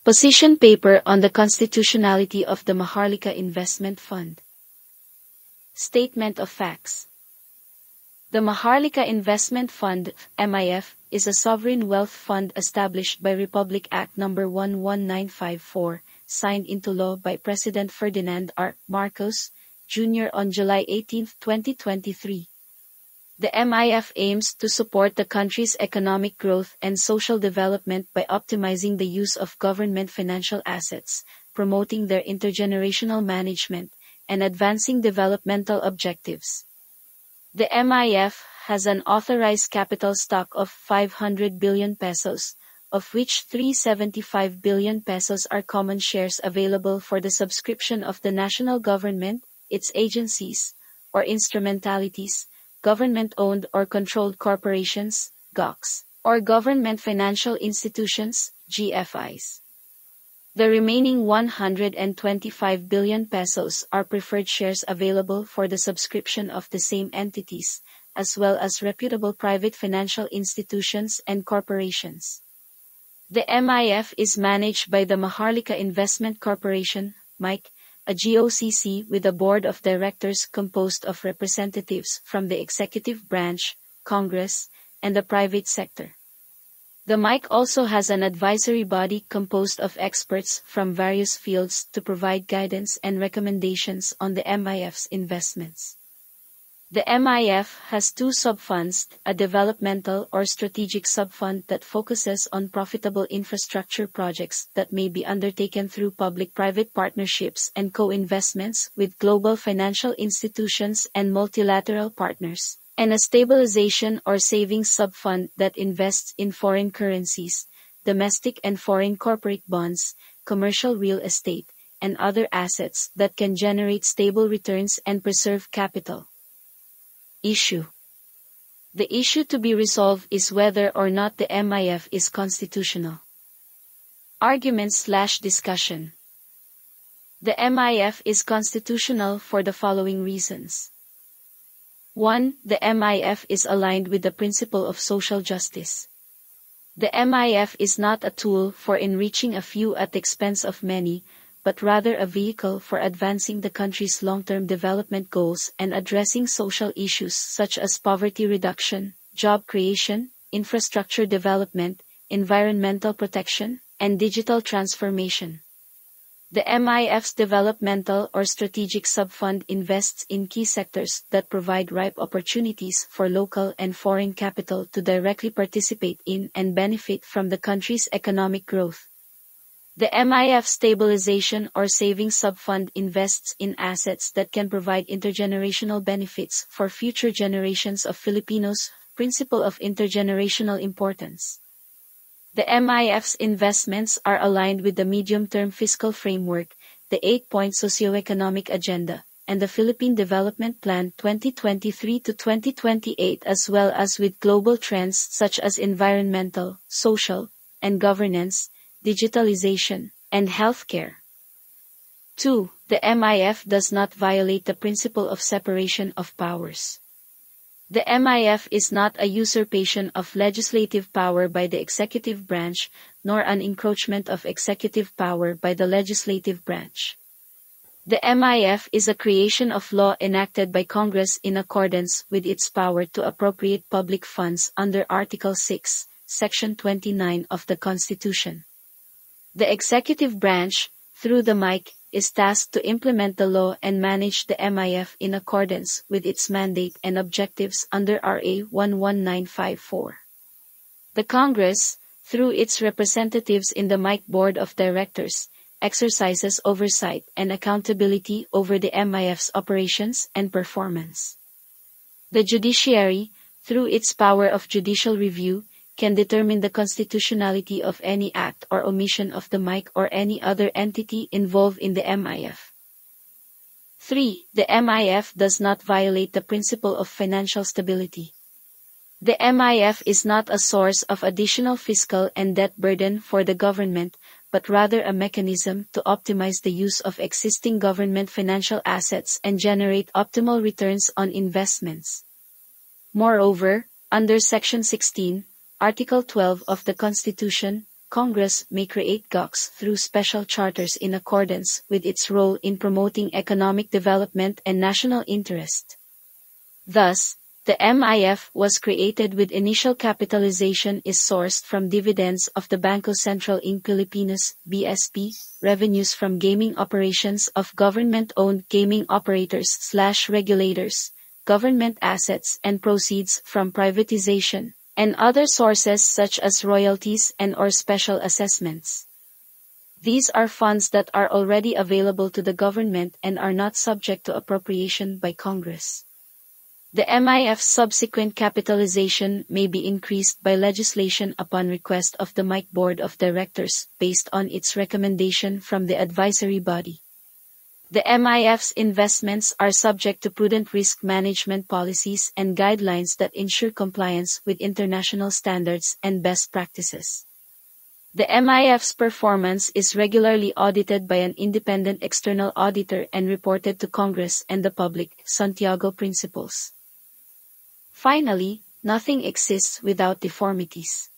Position paper on the constitutionality of the Maharlika Investment Fund. Statement of facts. The Maharlika Investment Fund, MIF, is a sovereign wealth fund established by Republic Act No. 11954, signed into law by President Ferdinand R. Marcos, Jr. on July 18, 2023. The MIF aims to support the country's economic growth and social development by optimizing the use of government financial assets, promoting their intergenerational management, and advancing developmental objectives. The MIF has an authorized capital stock of 500 billion pesos, of which 375 billion pesos are common shares available for the subscription of the national government, its agencies, or instrumentalities, government-owned or controlled corporations, GOCs, or government financial institutions, GFIs. The remaining 125 billion pesos are preferred shares available for the subscription of the same entities, as well as reputable private financial institutions and corporations. The MIF is managed by the Maharlika Investment Corporation, MIC, a GOCC with a board of directors composed of representatives from the executive branch, Congress, and the private sector. The MIC also has an advisory body composed of experts from various fields to provide guidance and recommendations on the MIF's investments. The MIF has two sub-funds, a developmental or strategic sub-fund that focuses on profitable infrastructure projects that may be undertaken through public-private partnerships and co-investments with global financial institutions and multilateral partners, and a stabilization or savings sub-fund that invests in foreign currencies, domestic and foreign corporate bonds, commercial real estate, and other assets that can generate stable returns and preserve capital. Issue. The issue to be resolved is whether or not the MIF is constitutional. Arguments/discussion. The MIF is constitutional for the following reasons. 1. The MIF is aligned with the principle of social justice. The MIF is not a tool for enriching a few at the expense of many, but rather a vehicle for advancing the country's long-term development goals and addressing social issues such as poverty reduction, job creation, infrastructure development, environmental protection, and digital transformation. The MIF's developmental or strategic sub-fund invests in key sectors that provide ripe opportunities for local and foreign capital to directly participate in and benefit from the country's economic growth. The MIF Stabilization or Savings Sub-Fund invests in assets that can provide intergenerational benefits for future generations of Filipinos, principle of intergenerational importance. The MIF's investments are aligned with the medium-term fiscal framework, the 8-point socioeconomic agenda, and the Philippine Development Plan 2023 to 2028, as well as with global trends such as environmental, social, and governance, digitalization, and healthcare. 2. The MIF does not violate the principle of separation of powers. The MIF is not a usurpation of legislative power by the executive branch, nor an encroachment of executive power by the legislative branch. The MIF is a creation of law enacted by Congress in accordance with its power to appropriate public funds under Article 6, Section 29 of the Constitution. The executive branch, through the MIC, is tasked to implement the law and manage the MIF in accordance with its mandate and objectives under RA 11954. The Congress, through its representatives in the MIC Board of Directors, exercises oversight and accountability over the MIF's operations and performance. The judiciary, through its power of judicial review, can determine the constitutionality of any act or omission of the MIC or any other entity involved in the MIF. 3. The MIF does not violate the principle of financial stability. The MIF is not a source of additional fiscal and debt burden for the government, but rather a mechanism to optimize the use of existing government financial assets and generate optimal returns on investments. Moreover, under Section 16, Article 12 of the Constitution, Congress may create GOCs through special charters in accordance with its role in promoting economic development and national interest. Thus, the MIF was created with initial capitalization is sourced from dividends of the Bangko Sentral ng Pilipinas (BSP), revenues from gaming operations of government-owned gaming operators/regulators, government assets and proceeds from privatization, and other sources such as royalties and/or special assessments. These are funds that are already available to the government and are not subject to appropriation by Congress. The MIF's subsequent capitalization may be increased by legislation upon request of the MIC Board of Directors based on its recommendation from the advisory body. The MIF's investments are subject to prudent risk management policies and guidelines that ensure compliance with international standards and best practices. The MIF's performance is regularly audited by an independent external auditor and reported to Congress and the public. Santiago Principles. Finally, nothing exists without deformities.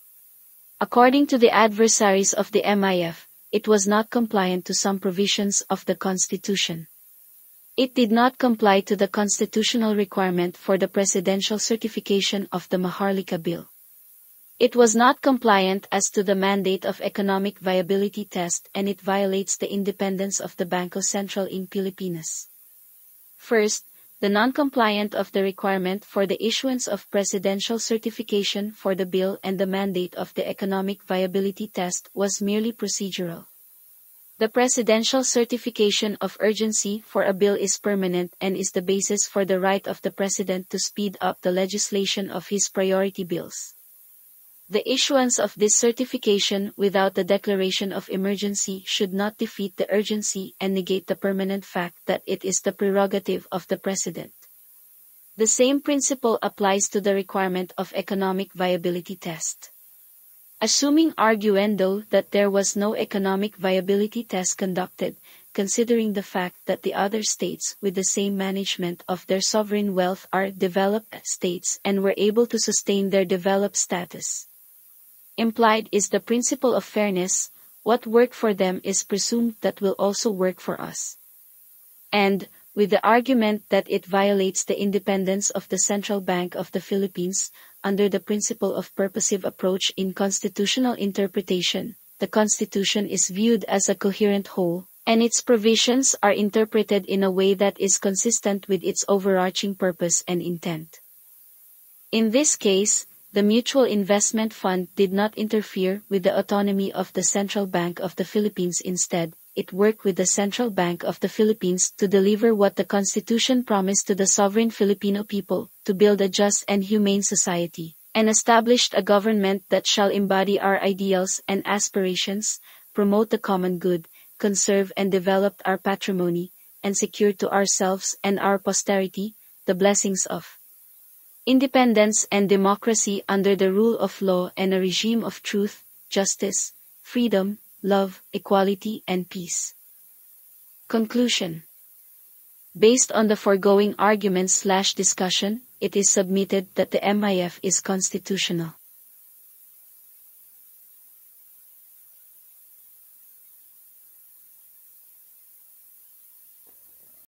According to the adversaries of the MIF, it was not compliant to some provisions of the Constitution. It did not comply to the constitutional requirement for the presidential certification of the Maharlika bill. It was not compliant as to the mandate of economic viability test, and it violates the independence of the Bangko Sentral ng Pilipinas. First, the non-compliant of the requirement for the issuance of presidential certification for the bill and the mandate of the economic viability test was merely procedural. The presidential certification of urgency for a bill is permanent and is the basis for the right of the president to speed up the legislation of his priority bills. The issuance of this certification without the declaration of emergency should not defeat the urgency and negate the permanent fact that it is the prerogative of the President. The same principle applies to the requirement of economic viability test. Assuming arguendo that there was no economic viability test conducted, considering the fact that the other states with the same management of their sovereign wealth are developed states and were able to sustain their developed status. Implied is the principle of fairness: what worked for them is presumed that will also work for us. And, with the argument that it violates the independence of the Central Bank of the Philippines, under the principle of purposive approach in constitutional interpretation, the Constitution is viewed as a coherent whole, and its provisions are interpreted in a way that is consistent with its overarching purpose and intent. In this case, the Mutual Investment Fund did not interfere with the autonomy of the Central Bank of the Philippines. Instead, it worked with the Central Bank of the Philippines to deliver what the Constitution promised to the sovereign Filipino people: to build a just and humane society, and established a government that shall embody our ideals and aspirations, promote the common good, conserve and develop our patrimony, and secure to ourselves and our posterity the blessings of independence and democracy under the rule of law and a regime of truth, justice, freedom, love, equality, and peace. Conclusion. Based on the foregoing arguments/discussion, it is submitted that the MIF is constitutional.